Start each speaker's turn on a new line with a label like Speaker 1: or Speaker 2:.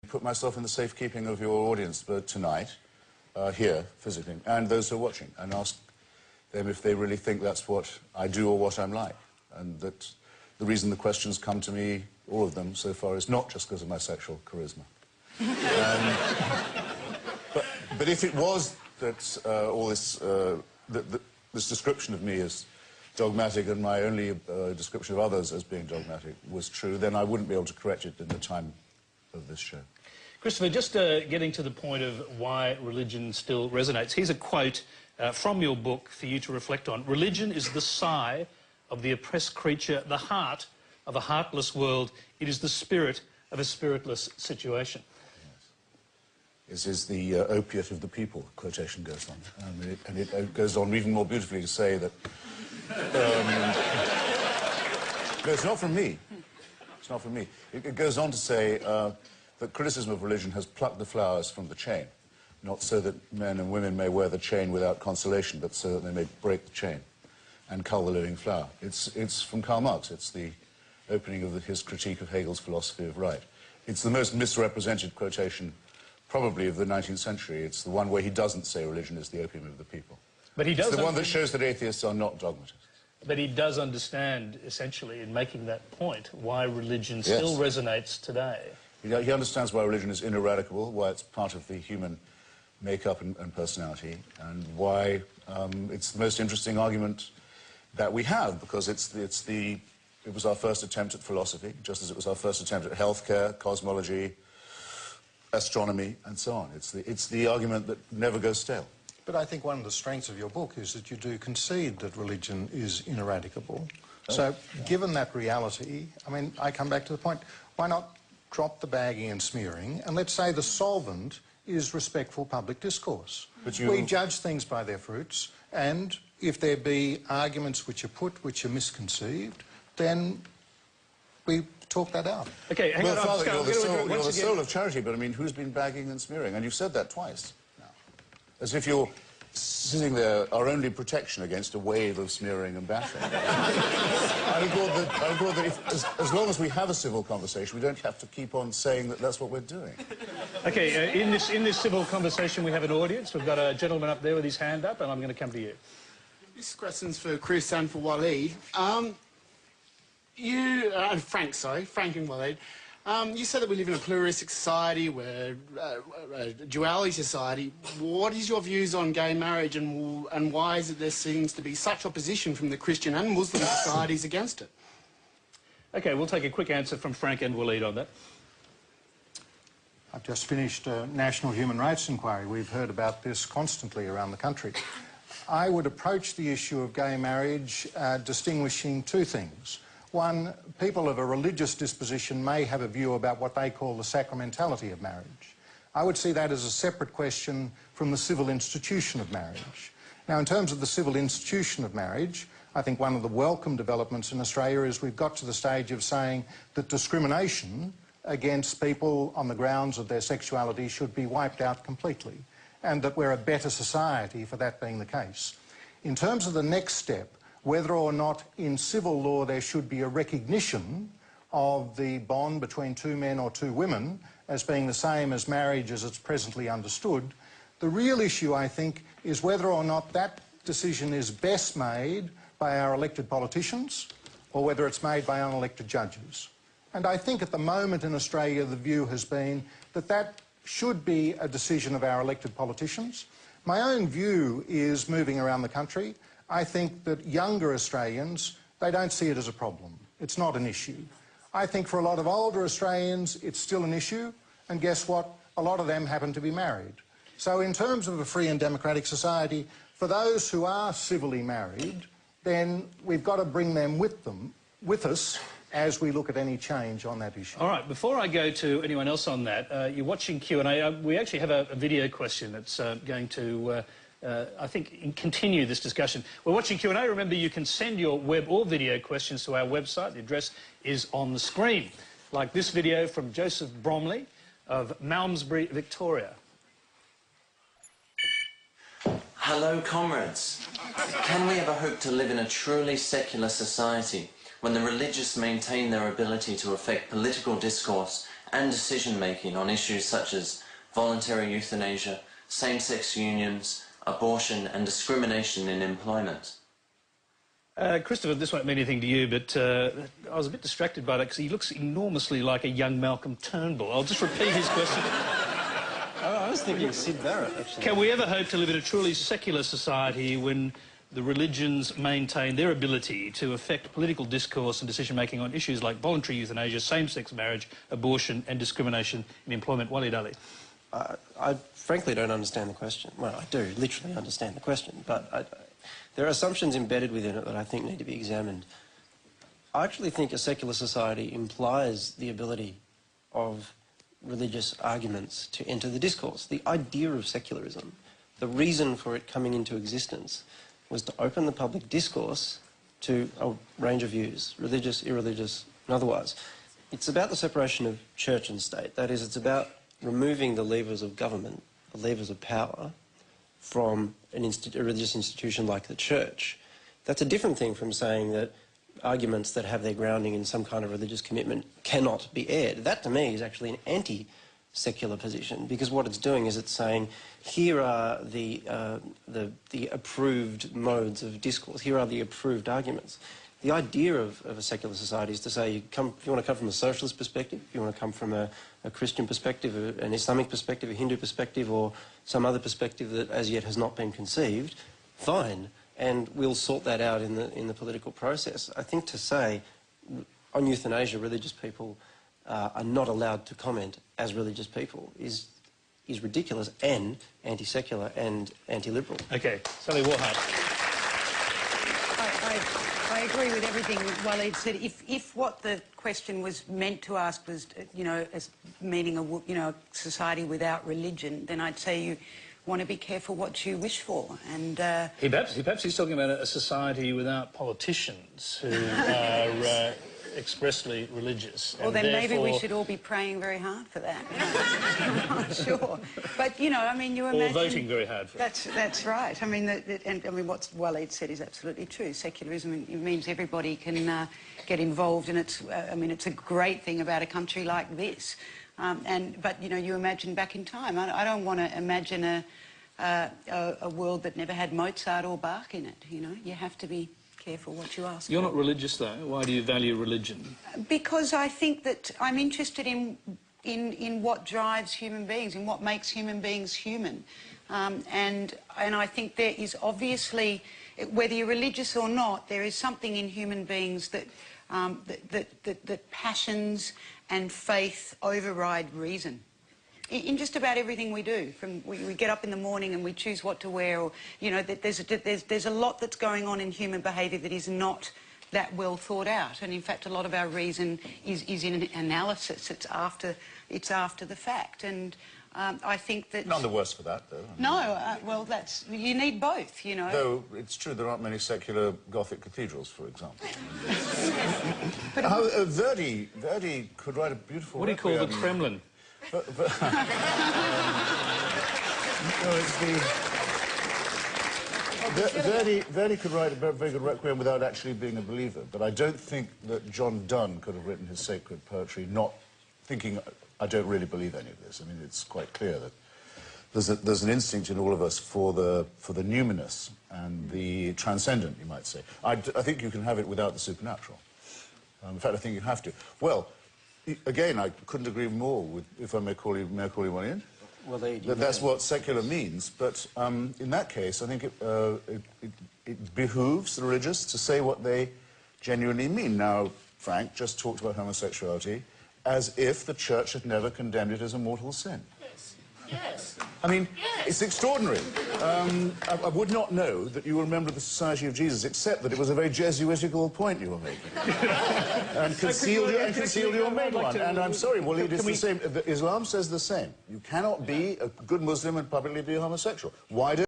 Speaker 1: Put myself in the safekeeping of your audience tonight, here, physically, and those who are watching, and ask them if they really think that's what I do or what I'm like. And that the reason the questions come to me, all of them so far, is not just because of my sexual charisma. But if it was that all this, this description of me as dogmatic and my only description of others as being dogmatic was true, then I wouldn't be able to correct it in the time of this show.
Speaker 2: Christopher, just getting to the point of why religion still resonates, here's a quote from your book for you to reflect on. Religion is the sigh of the oppressed creature, the heart of a heartless world. It is the spirit of a spiritless situation.
Speaker 1: Yes. This is the opiate of the people, quotation goes on. And it goes on even more beautifully to say that... no, it's not from me. It's not from me. It goes on to say that criticism of religion has plucked the flowers from the chain, not so that men and women may wear the chain without consolation, but so that they may break the chain and cull the living flower. It's from Karl Marx. It's the opening of his critique of Hegel's philosophy of right. It's the most misrepresented quotation, probably, of the 19th century. It's the one where he doesn't say religion is the opium of the people.
Speaker 2: But he does.
Speaker 1: It's the one that shows that atheists are not dogmatists.
Speaker 2: But he does understand, essentially, in making that point, why religion still resonates today.
Speaker 1: He understands why religion is ineradicable, why it's part of the human makeup and personality, and why it's the most interesting argument that we have, because it was our first attempt at philosophy, just as it was our first attempt at healthcare, cosmology, astronomy, and so on. It's the argument that never goes stale.
Speaker 3: But I think one of the strengths of your book is that you do concede that religion is ineradicable. So, given that reality, I mean, I come back to the point, why not drop the bagging and smearing, and let's say the solvent is respectful public discourse. We judge things by their fruits, and if there be arguments which are put which are misconceived, then we talk that out.
Speaker 2: Okay, hang on.
Speaker 1: Father, you're the soul of charity, but I mean, who's been bagging and smearing? And you've said that twice now. As if you're sitting there, our only protection against a wave of smearing and bashing. I thought that as long as we have a civil conversation, we don't have to keep on saying that that's what we're doing.
Speaker 2: Okay, in this civil conversation, we have an audience. We've got a gentleman up there with his hand up, and I'm going to come to you.
Speaker 4: This question's for Chris and for Waleed. Frank and Waleed. You said that we live in a pluralistic society, where a duality society. What is your views on gay marriage, and why is it there seems to be such opposition from the Christian and Muslim societies against it?
Speaker 2: Okay, we'll take a quick answer from Frank and Waleed on that.
Speaker 3: I've just finished a national human rights inquiry. We've heard about this constantly around the country. I would approach the issue of gay marriage distinguishing two things. One, people of a religious disposition may have a view about what they call the sacramentality of marriage. I would see that as a separate question from the civil institution of marriage. Now, in terms of the civil institution of marriage, I think one of the welcome developments in Australia is we've got to the stage of saying that discrimination against people on the grounds of their sexuality should be wiped out completely, and that we're a better society for that being the case. In terms of the next step, whether or not in civil law there should be a recognition of the bond between two men or two women as being the same as marriage as it's presently understood, the real issue, I think, is whether or not that decision is best made by our elected politicians or whether it's made by unelected judges. And I think at the moment in Australia the view has been that that should be a decision of our elected politicians. My own view is, moving around the country, I think that younger Australians, they don't see it as a problem. It's not an issue. I think for a lot of older Australians, it's still an issue, and guess what? A lot of them happen to be married. So in terms of a free and democratic society, for those who are civilly married, then we've got to bring them with us as we look at any change on that issue.
Speaker 2: All right, before I go to anyone else on that, you're watching Q&A. We actually have a video question that's going to... I think, continue this discussion. We're watching Q&A. Remember, you can send your web or video questions to our website. The address is on the screen. Like this video from Joseph Bromley of Malmesbury, Victoria.
Speaker 5: Hello, comrades. Can we ever hope to live in a truly secular society when the religious maintain their ability to affect political discourse and decision-making on issues such as voluntary euthanasia, same-sex unions, abortion and discrimination in employment.
Speaker 2: Christopher, this won't mean anything to you, but I was a bit distracted by that because he looks enormously like a young Malcolm Turnbull. I'll just repeat his question.
Speaker 6: I was thinking Sid Barrett, actually.
Speaker 2: Can we ever hope to live in a truly secular society when the religions maintain their ability to affect political discourse and decision-making on issues like voluntary euthanasia, same-sex marriage, abortion and discrimination in employment? Walid Ali.
Speaker 6: I frankly don't understand the question. Well, I do literally understand the question, but there are assumptions embedded within it that I think need to be examined. I actually think a secular society implies the ability of religious arguments to enter the discourse. The idea of secularism, the reason for it coming into existence, was to open the public discourse to a range of views, religious, irreligious, and otherwise. It's about the separation of church and state. That is, it's about removing the levers of government, the levers of power, from a religious institution like the church. That's a different thing from saying that arguments that have their grounding in some kind of religious commitment cannot be aired. That, to me, is actually an anti-secular position, because what it's doing is it's saying, here are the approved modes of discourse, here are the approved arguments. The idea of a secular society is to say, if you want to come from a socialist perspective, if you want to come from a Christian perspective, an Islamic perspective, a Hindu perspective, or some other perspective that as yet has not been conceived, fine, and we'll sort that out in the political process. I think to say, on euthanasia, religious people are not allowed to comment as religious people is ridiculous and anti-secular and anti-liberal.
Speaker 2: OK, Sally Warhart.
Speaker 7: I agree with everything Walid said. If what the question was meant to ask was, you know, as meaning a society without religion, then I'd say you want to be careful what you wish for. And
Speaker 2: Perhaps he's talking about a society without politicians who are expressly religious.
Speaker 7: Well, then maybe we should all be praying very hard for that. I'm not sure. But, you know, I mean, you imagine...
Speaker 2: Or voting very hard for it.
Speaker 7: That's right. I mean, what Walid said is absolutely true. Secularism, it means everybody can get involved, and it's, I mean, it's a great thing about a country like this. But, you know, you imagine back in time. I don't want to imagine a world that never had Mozart or Bach in it, you know. You have to be careful what you ask.
Speaker 2: You're not religious, though. Why do you value religion?
Speaker 7: Because I think that I'm interested in what drives human beings, in what makes human beings human. And I think there is obviously, whether you're religious or not, there is something in human beings that that passions and faith override reason. In just about everything we do, from we get up in the morning and we choose what to wear, or, you know, there's a lot that's going on in human behaviour that is not that well thought out, and in fact a lot of our reason is in analysis. It's after the fact, and I think that...
Speaker 1: None the worse for that, though.
Speaker 7: No, well, you need both, you know.
Speaker 1: Though it's true there aren't many secular Gothic cathedrals, for example.
Speaker 7: But
Speaker 1: Verdi could write a beautiful...
Speaker 2: What do you call the Kremlin?
Speaker 1: No, it's Verdi could write a very good requiem without actually being a believer, but I don't think that John Donne could have written his sacred poetry not thinking, I don't really believe any of this. I mean, it's quite clear that there's an instinct in all of us for the numinous and the transcendent, you might say. I think you can have it without the supernatural. In fact, I think you have to. Well, again, I couldn't agree more with, if I may call you one in.
Speaker 6: Well,
Speaker 1: that's what secular means. But in that case, I think it behooves the religious to say what they genuinely mean. Now, Frank just talked about homosexuality as if the Church had never condemned it as a mortal sin.
Speaker 4: Yes. Yes.
Speaker 1: I mean, it's extraordinary. I would not know that you were a member of the Society of Jesus, except that it was a very Jesuitical point you were making. And concealed your main one. And I'm sorry, Walid, it's the same. Islam says the same. You cannot be a good Muslim and publicly be homosexual. Why do